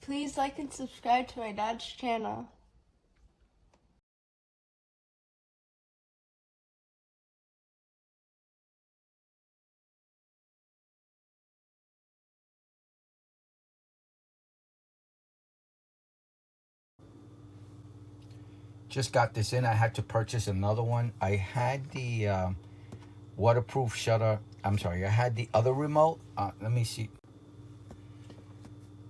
Please like and subscribe to my dad's channel. Just got this in. I had to purchase another one. I had the waterproof shutter. I'm sorry, I had the other remote. Let me see.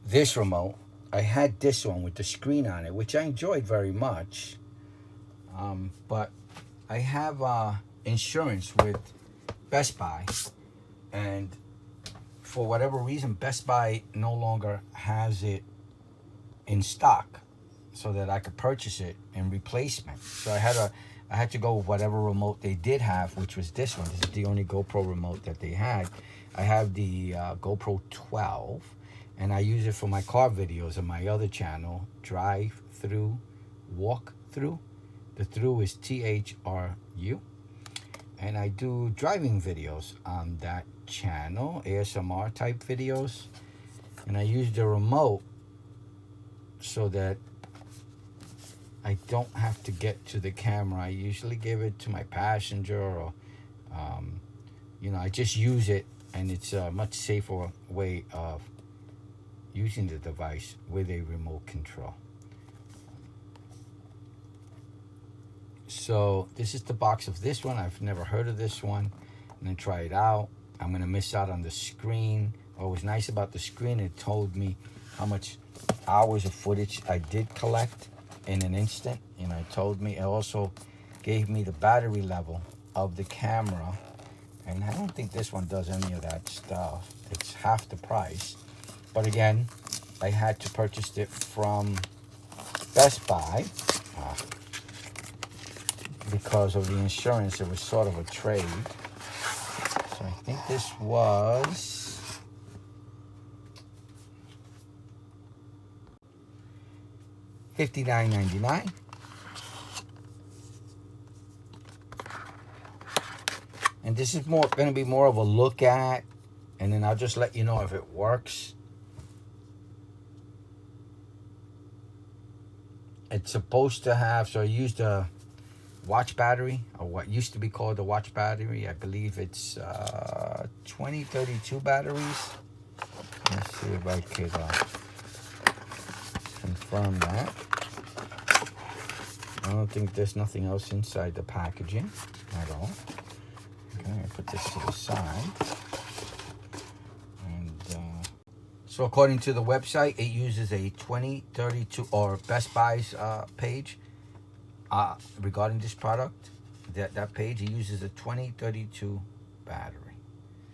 This remote. I had this one with the screen on it, which I enjoyed very much. But I have insurance with Best Buy, and for whatever reason, Best Buy no longer has it in stock, so that I could purchase it in replacement. So I had to go with whatever remote they did have, which was this one. This is the only GoPro remote that they had. I have the GoPro 12, and I use it for my car videos on my other channel, Drive Through, Walk Through. The through is THRU. And I do driving videos on that channel, ASMR type videos. And I use the remote so that I don't have to get to the camera. I usually give it to my passenger, or I just use it, and it's a much safer way of using the device with a remote control. So this is the box of this one. I've never heard of this one. I'm gonna try it out. I'm gonna miss out on the screen. What was nice about the screen, it told me how much hours of footage I did collect in an instant. It told me, it also gave me the battery level of the camera. And I don't think this one does any of that stuff. It's half the price. But again, I had to purchase it from Best Buy. Because of the insurance, it was sort of a trade. So I think this was $59.99. And this is going to be more of a look at, and then I'll just let you know if it works. It's supposed to have, so I used a watch battery, or what used to be called the watch battery. I believe it's 2032 batteries. Let's see if I could confirm that. I don't think there's nothing else inside the packaging at all. Okay, I put this to the side. And so according to the website, it uses a 2032, or Best Buy's page. Regarding this product, that page, it uses a 2032 battery.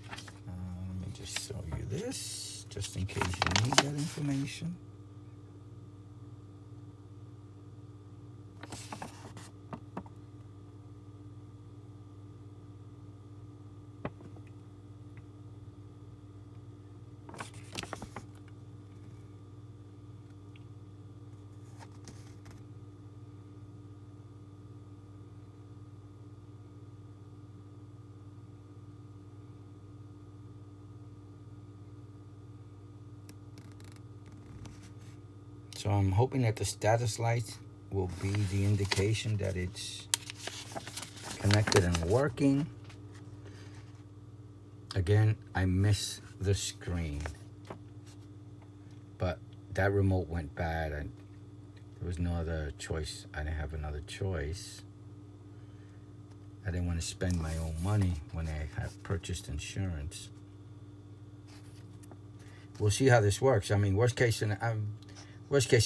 Let me just show you this, just in case you need that information. So I'm hoping that the status light will be the indication that it's connected and working. Again, I miss the screen, but that remote went bad, and there was no other choice. I didn't have another choice. I didn't want to spend my own money when I have purchased insurance. We'll see how this works. I mean, worst case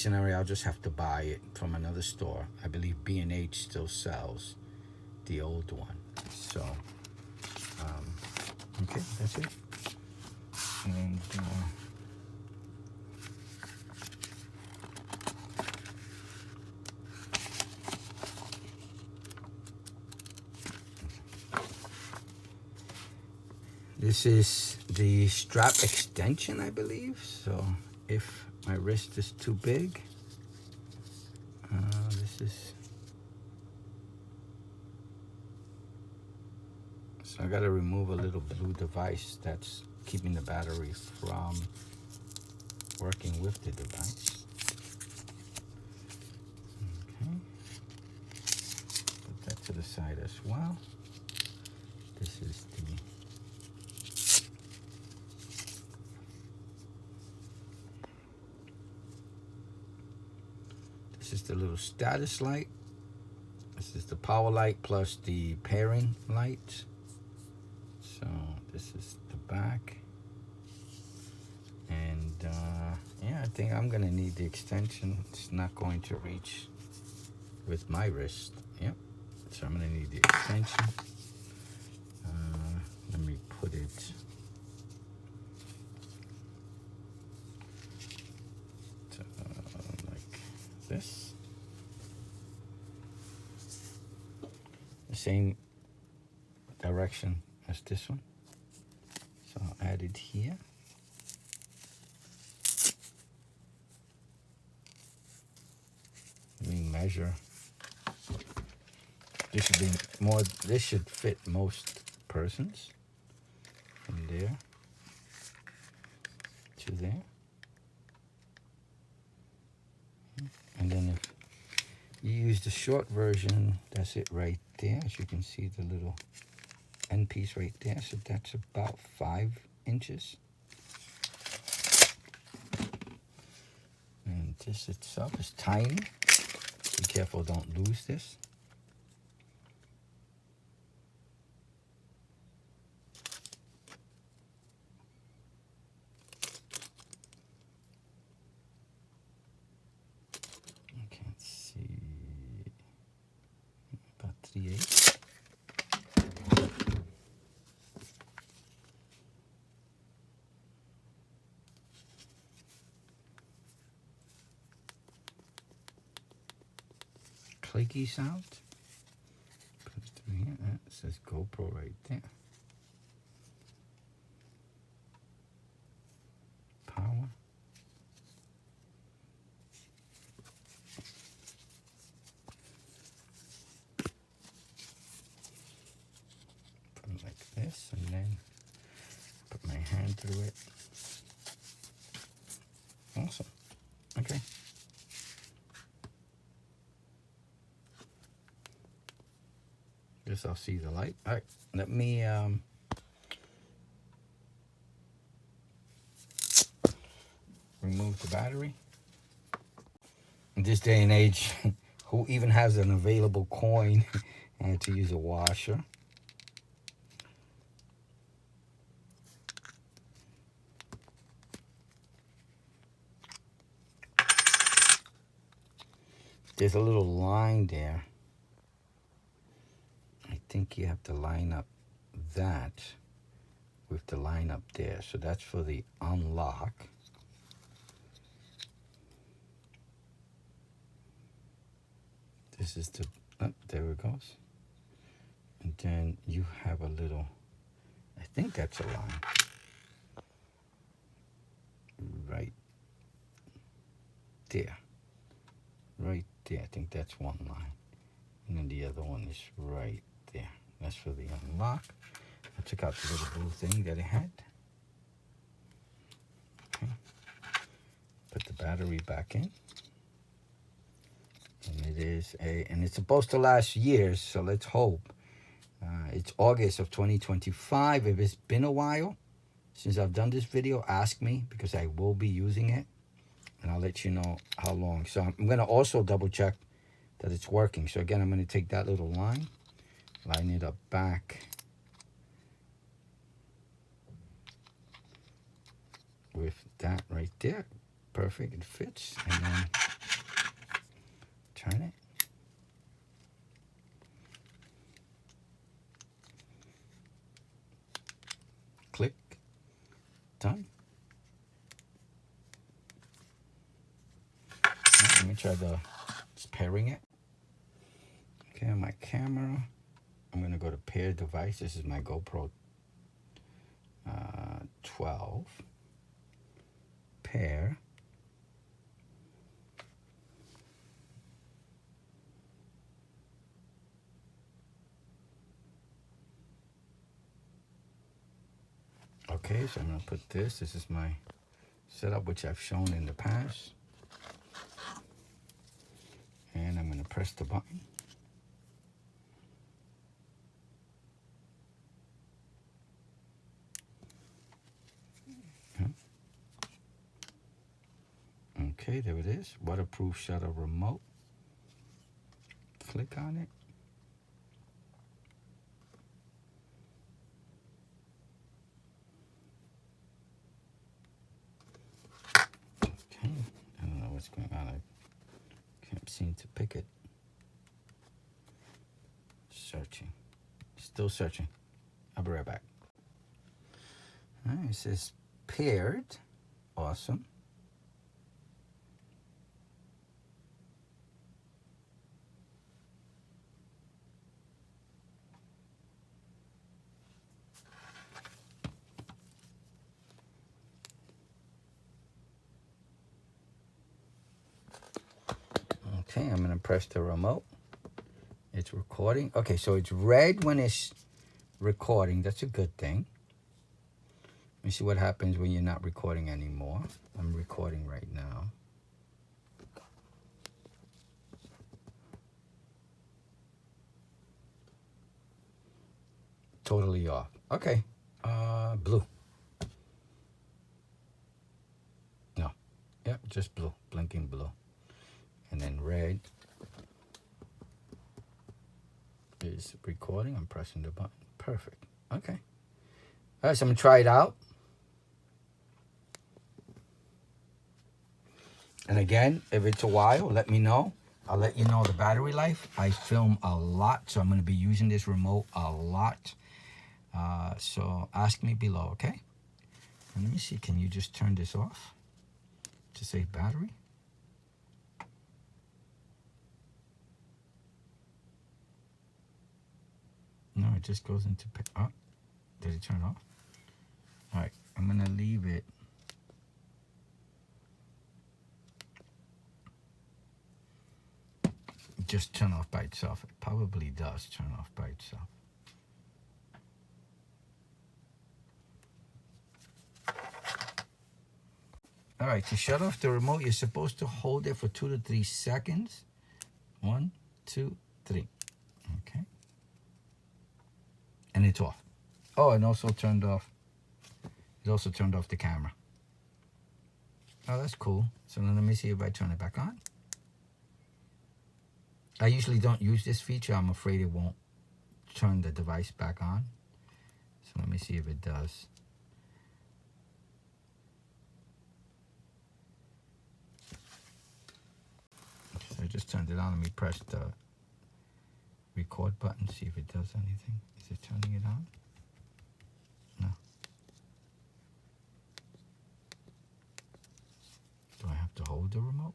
scenario, I'll just have to buy it from another store. I believe B&H still sells the old one. So, okay, that's it. And this is the strap extension, I believe. So if my wrist is too big, this is, so I got to remove a little blue device that's keeping the battery from working with the device. Okay. Put that to the side as well. This is the little status light. This is the power light plus the pairing light. So this is the back. And yeah, I think I'm gonna need the extension. It's not going to reach with my wrist. Yep. So I'm gonna need the extension. Let me put it like this. The same direction as this one. So I'll add it here. Let me measure. This should be more, this should fit most persons. From there to there. And then if you use the short version, that's it right there. As you can see, the little end piece right there. So that's about 5 inches. And this itself is tiny. Be careful, don't lose this. Okay, let's see. About 3/8. Clicky sound. Put it through here. It says GoPro right there. Power. Put it like this, and then put my hand through it. Awesome. Okay. Guess I'll see the light. All right, let me remove the battery. In this day and age, who even has an available coin to use a washer? There's a little line there. I think you have to line up that with the line up there. So that's for the unlock. This is the, oh, there it goes. And then you have a little, I think that's a line. Right there. Right there. I think that's one line. And then the other one is right there. That's for the unlock. I took out the little blue thing that it had. Okay. Put the battery back in. And it is and it's supposed to last years, so let's hope. It's August of 2025. If it's been a while since I've done this video, ask me, because I will be using it. And I'll let you know how long. So I'm going to also double check that it's working. So again, I'm going to take that little line, line it up back with that right there. Perfect, it fits. And then turn it. Click. Done. Let me try just pairing it. Okay, on my camera, I'm gonna go to pair device. This is my GoPro 12. Pair. Okay, so I'm gonna put this. This is my setup, which I've shown in the past. And I'm going to press the button. Okay, there it is. Waterproof shutter remote. Click on it. Okay, I don't know what's going on. I can't seem to pick it. Searching. Still searching. I'll be right back. All right, it says paired. Awesome. Okay, I'm gonna press the remote. It's recording. Okay, so it's red when it's recording. That's a good thing. Let me see what happens when you're not recording anymore. I'm recording right now. Totally off. Okay. Blue. No. Yep, just blue. Blinking blue. And then red is recording. I'm pressing the button. Perfect. Okay. All right, so I'm going to try it out. And again, if it's a while, let me know. I'll let you know the battery life. I film a lot, so I'm going to be using this remote a lot. So ask me below, okay? And let me see, can you just turn this off to save battery? No, it just goes into, oh, did it turn off? All right, I'm gonna leave it. Just turn off by itself. It probably does turn off by itself. All right, to shut off the remote, you're supposed to hold it for 2 to 3 seconds. 1, 2, 3. Okay. And it's off. Oh, and also turned off. It also turned off the camera. Oh, that's cool. So now let me see if I turn it back on. I usually don't use this feature. I'm afraid it won't turn the device back on. So let me see if it does. So I just turned it on. Let me press the record button, see if it does anything. Is it turning it on? No. Do I have to hold the remote?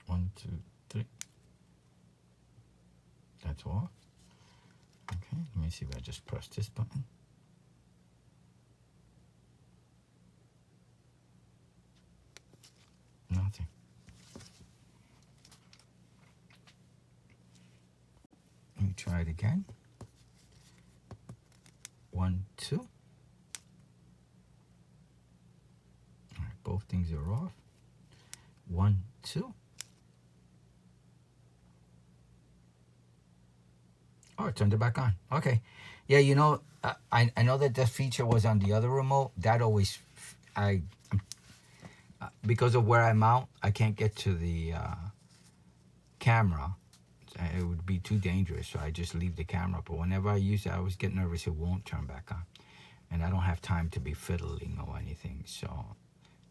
One, two, three. That's off. Okay, let me see if I just press this button. Nothing. Let me try it again. 1, 2. All right, both things are off. 1, 2. Oh, it turned it back on. Okay. Yeah, you know, I know that that feature was on the other remote. That always, because of where I mount, I can't get to the camera. It would be too dangerous, so I just leave the camera. But whenever I use it, I always get nervous it won't turn back on. And I don't have time to be fiddling or anything. So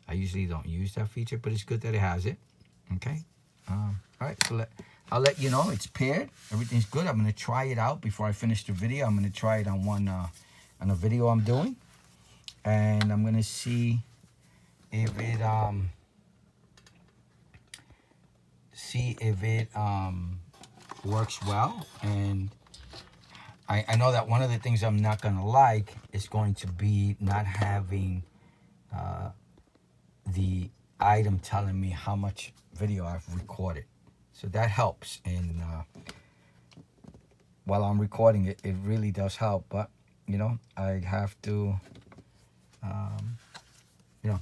I usually don't use that feature, but it's good that it has it. Okay. All right, so I'll let you know it's paired. Everything's good. I'm going to try it out before I finish the video. I'm going to try it on on a video I'm doing. And I'm going to see if it works well. And I know that one of the things I'm not going to like is going to be not having the item telling me how much video I've recorded. So that helps in while I'm recording it, it really does help. But you know, I have to, you know,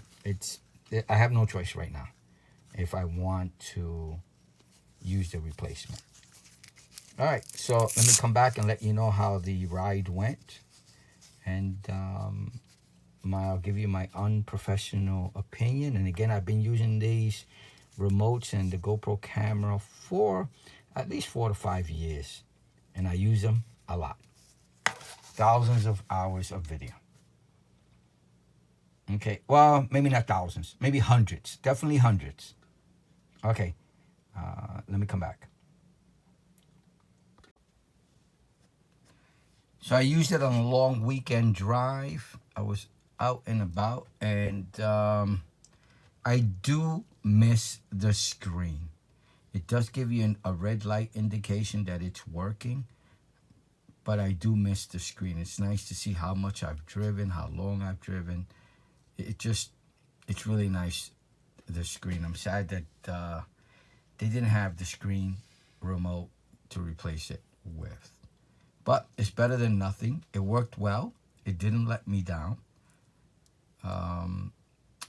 I have no choice right now if I want to use the replacement. All right, so let me come back and let you know how the ride went, and I'll give you my unprofessional opinion. And again, I've been using these remotes and the GoPro camera for at least 4 to 5 years, and I use them a lot. Thousands of hours of video. Okay, well, maybe not thousands, maybe hundreds, definitely hundreds. Okay, let me come back. So I used it on a long weekend drive. I was out and about, and I do miss the screen. It does give you a red light indication that it's working, but I do miss the screen. It's nice to see how much I've driven, how long I've driven. It's really nice, the screen. I'm sad that they didn't have the screen remote to replace it with. But it's better than nothing. It worked well. It didn't let me down.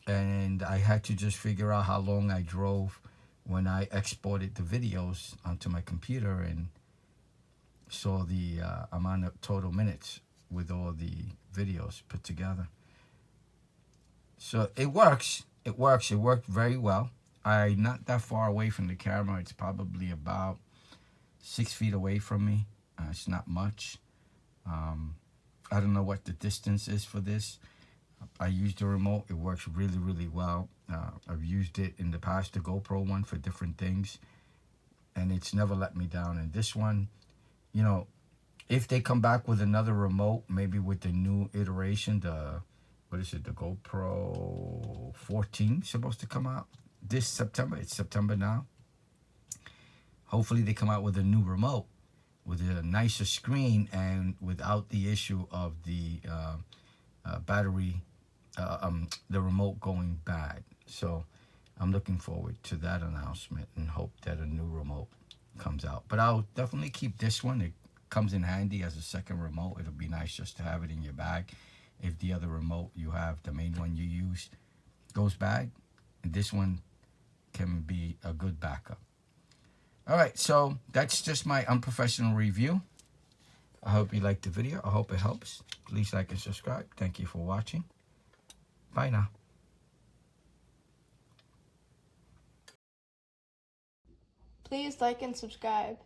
And I had to just figure out how long I drove when I exported the videos onto my computer and saw the amount of total minutes with all the videos put together. So it works. It works. It worked very well. I'm not that far away from the camera. It's probably about 6 feet away from me. It's not much. I don't know what the distance is for this. I used the remote. It works really, really well. I've used it in the past, the GoPro one, for different things, and it's never let me down. And this one, you know, if they come back with another remote, maybe with the new iteration, the GoPro 14 supposed to come out this September. It's September now. Hopefully they come out with a new remote with a nicer screen and without the issue of the battery, the remote going bad. So I'm looking forward to that announcement and hope that a new remote comes out. But I'll definitely keep this one. It comes in handy as a second remote. It'll be nice just to have it in your bag. If the other remote you have, the main one you use, goes bad, this one can be a good backup. All right, so that's just my unprofessional review. I hope you liked the video. I hope it helps. Please like and subscribe. Thank you for watching. Bye now. Please like and subscribe.